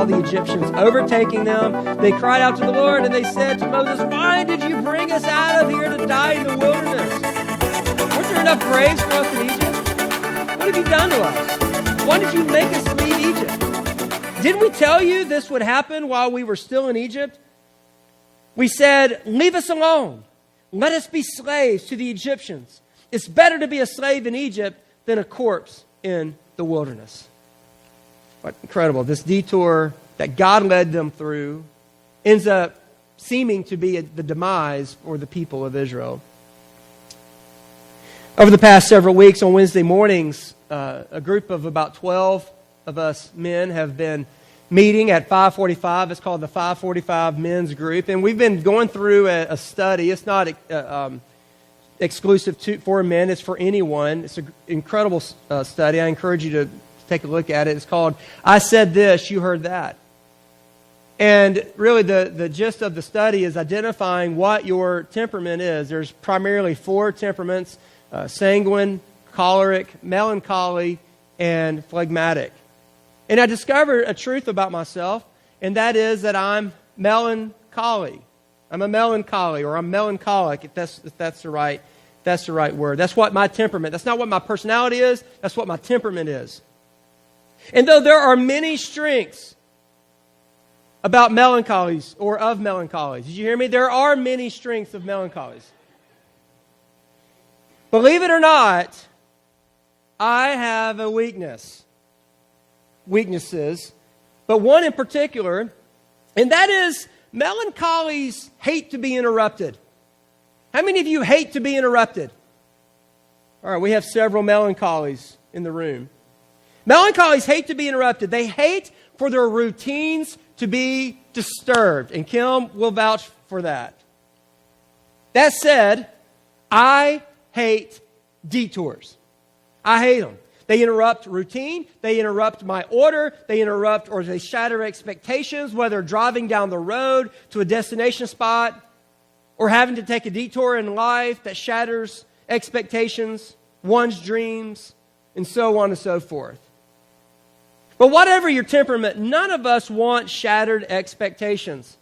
the Egyptians overtaking them, they cried out to the Lord and they said to Moses, "Why did you bring us out of here to die in the wilderness? Weren't there enough graves for us in Egypt? What have you done to us? Why did you make us leave Egypt? Didn't we tell you this would happen while we were still in Egypt? We said, leave us alone. Let us be slaves to the Egyptians. It's better to be a slave in Egypt than a corpse in the wilderness." What incredible. This detour that God led them through ends up seeming to be the demise for the people of Israel. Over the past several weeks on Wednesday mornings, a group of about 12 of us men have been meeting at 545. It's called the 545 Men's Group. And we've been going through a study. It's not exclusive for men. It's for anyone. It's an incredible study. I encourage you to take a look at it. It's called "I Said This, You Heard That." And really the gist of the study is identifying what your temperament is. There's primarily 4 temperaments: sanguine, choleric, melancholy, and phlegmatic. And I discovered a truth about myself, and that is that I'm melancholy. I'm a melancholy, or I'm melancholic, if that's the right word. That's what my temperament. That's not what my personality is. That's what my temperament is. And though there are many strengths about melancholies or of melancholies, did you hear me? There are many strengths of melancholies. Believe it or not, I have a weaknesses, but one in particular, and that is melancholies hate to be interrupted. How many of you hate to be interrupted? All right, we have several melancholies in the room. Melancholies hate to be interrupted. They hate for their routines to be disturbed, and Kim will vouch for that. That said, I hate detours. I hate them. They interrupt routine. They interrupt my order. They interrupt or they shatter expectations, whether driving down the road to a destination spot or having to take a detour in life that shatters expectations, one's dreams, and so on and so forth. But whatever your temperament, none of us want shattered expectations.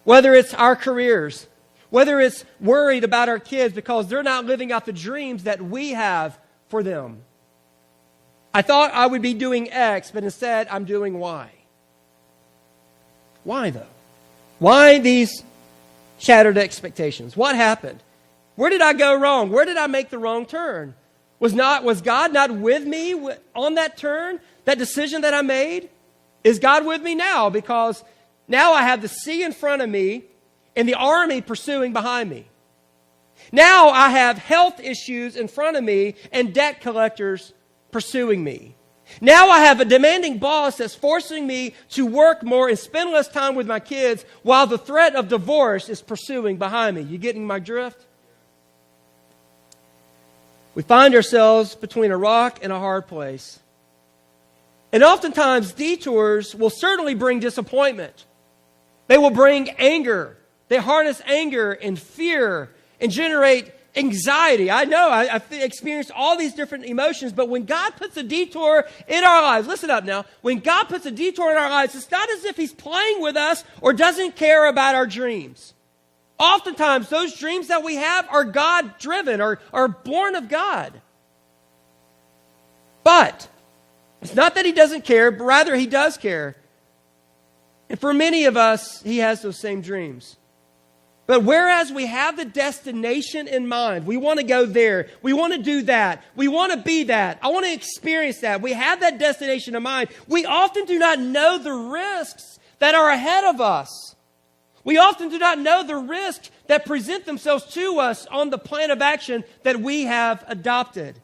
Whether it's our careers, whether it's worried about our kids because they're not living out the dreams that we have for them. I thought I would be doing X, but instead I'm doing Y. Why though? Why these shattered expectations? What happened? Where did I go wrong? Where did I make the wrong turn? Was God not with me on that turn? That decision that I made? Is God with me now? Because now I have the sea in front of me and the army pursuing behind me. Now I have health issues in front of me and debt collectors pursuing me. Now I have a demanding boss that's forcing me to work more and spend less time with my kids while the threat of divorce is pursuing behind me. You getting my drift? We find ourselves between a rock and a hard place. And oftentimes, detours will certainly bring disappointment. They will bring anger. They harness anger and fear and generate anxiety. I know, I've experienced all these different emotions, but when God puts a detour in our lives, listen up now, when God puts a detour in our lives, it's not as if He's playing with us or doesn't care about our dreams. Oftentimes, those dreams that we have are God-driven, or are born of God. But it's not that He doesn't care, but rather He does care. And for many of us, He has those same dreams. But whereas we have the destination in mind, we want to go there, we want to do that, we want to be that, I want to experience that, we have that destination in mind, we often do not know the risks that are ahead of us. We often do not know the risks that present themselves to us on the plan of action that we have adopted.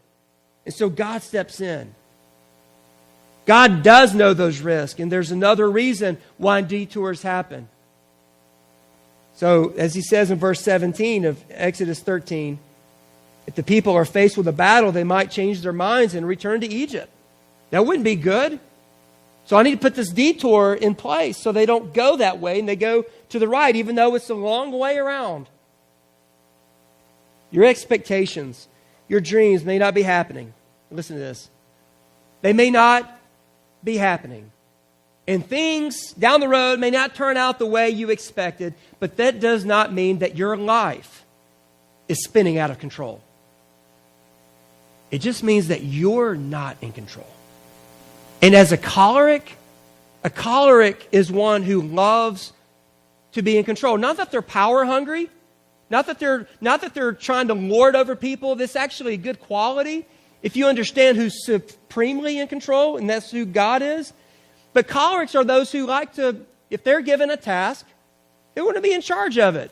And so God steps in. God does know those risks, and there's another reason why detours happen. So, as He says in verse 17 of Exodus 13, if the people are faced with a battle, they might change their minds and return to Egypt. That wouldn't be good. So I need to put this detour in place so they don't go that way and they go to the right, even though it's a long way around. Your expectations, your dreams may not be happening. Listen to this. They may not be happening. And things down the road may not turn out the way you expected, but that does not mean that your life is spinning out of control. It just means that you're not in control. And as a choleric is one who loves to be in control. Not that they're power hungry, not that they're trying to lord over people. This is actually a good quality if you understand who's supremely in control, and that's who God is. But cholerics are those who like to, if they're given a task, they want to be in charge of it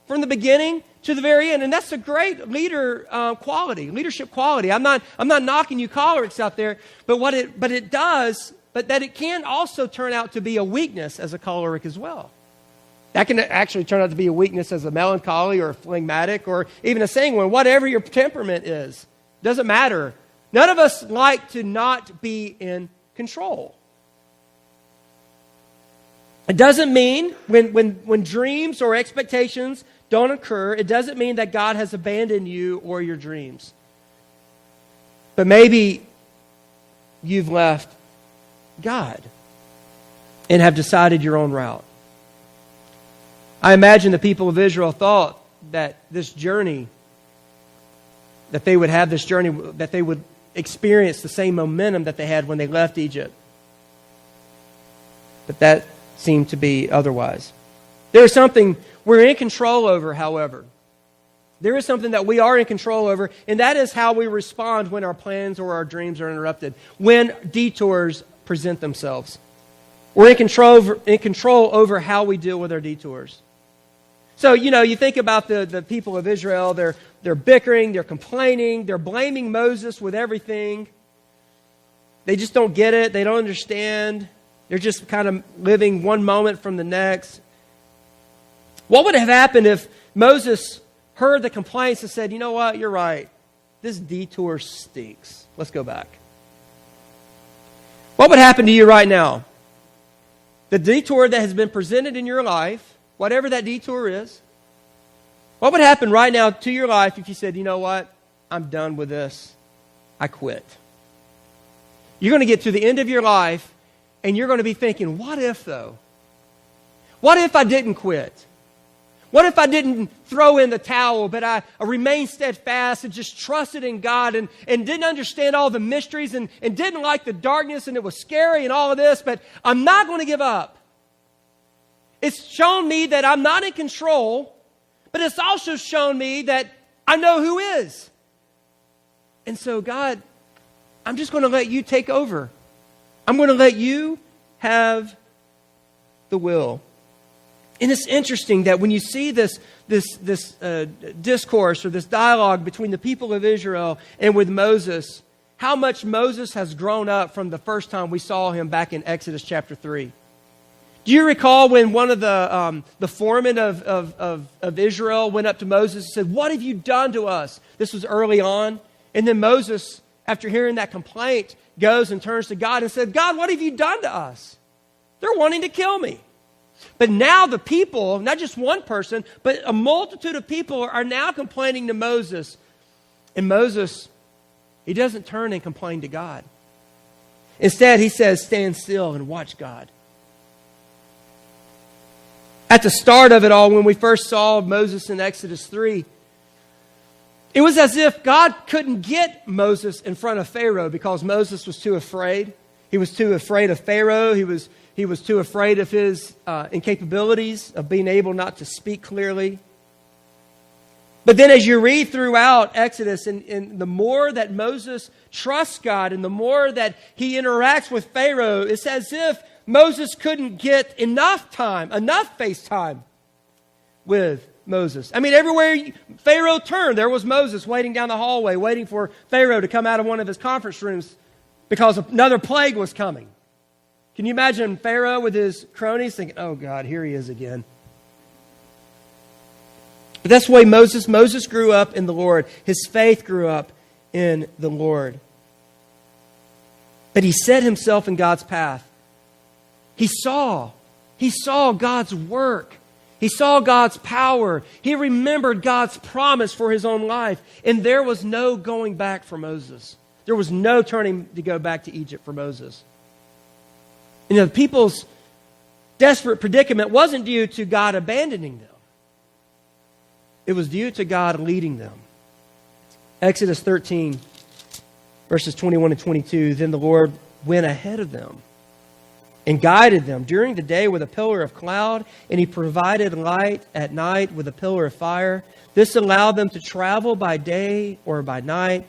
from the beginning to the very end. And that's a great leadership quality. I'm not knocking you cholerics out there, but that it can also turn out to be a weakness as a choleric as well. That can actually turn out to be a weakness as a melancholy or a phlegmatic or even a sanguine, whatever your temperament is. Doesn't matter. None of us like to not be in control. It doesn't mean when dreams or expectations don't occur, it doesn't mean that God has abandoned you or your dreams. But maybe you've left God and have decided your own route. I imagine the people of Israel thought that this journey, that they would have this journey, that they would experience the same momentum that they had when they left Egypt. But that seemed to be otherwise. There is something we're in control over, however. There is something that we are in control over, and that is how we respond when our plans or our dreams are interrupted, when detours present themselves. We're in control over how we deal with our detours. So, you think about the people of Israel, they're bickering, they're complaining, they're blaming Moses with everything. They just don't get it, they don't understand. They're just kind of living one moment from the next. What would have happened if Moses heard the complaints and said, you know what, you're right. This detour stinks. Let's go back. What would happen to you right now? The detour that has been presented in your life, whatever that detour is, what would happen right now to your life if you said, you know what, I'm done with this. I quit. You're going to get to the end of your life and you're going to be thinking, what if though? What if I didn't quit? What if I didn't throw in the towel, but I remained steadfast and just trusted in God and didn't understand all the mysteries and didn't like the darkness and it was scary and all of this, but I'm not going to give up. It's shown me that I'm not in control, but it's also shown me that I know who is. And so God, I'm just going to let you take over. I'm going to let you have the will. And it's interesting that when you see this discourse or this dialogue between the people of Israel and with Moses, how much Moses has grown up from the first time we saw him back in Exodus chapter 3. Do you recall when one of the foremen of Israel went up to Moses and said, "What have you done to us?" This was early on. And then Moses, after hearing that complaint, goes and turns to God and said, "God, what have you done to us? They're wanting to kill me." But now the people, not just one person, but a multitude of people are now complaining to Moses. And Moses, he doesn't turn and complain to God. Instead, he says, "Stand still and watch God." At the start of it all, when we first saw Moses in Exodus 3, it was as if God couldn't get Moses in front of Pharaoh because Moses was too afraid. He was too afraid of Pharaoh. He was too afraid of his incapabilities, of being able not to speak clearly. But then as you read throughout Exodus, and the more that Moses trusts God and the more that he interacts with Pharaoh, it's as if Moses couldn't get enough face time with Moses. I mean, everywhere Pharaoh turned, there was Moses waiting down the hallway, waiting for Pharaoh to come out of one of his conference rooms because another plague was coming. Can you imagine Pharaoh with his cronies thinking, "Oh God, here he is again." But that's the way Moses grew up in the Lord. His faith grew up in the Lord. But he set himself in God's path. He saw God's work. He saw God's power. He remembered God's promise for his own life. And there was no going back for Moses. There was no turning to go back to Egypt for Moses. You know, the people's desperate predicament wasn't due to God abandoning them. It was due to God leading them. Exodus 13, verses 21 and 22, then the Lord went ahead of them and guided them during the day with a pillar of cloud, and He provided light at night with a pillar of fire. This allowed them to travel by day or by night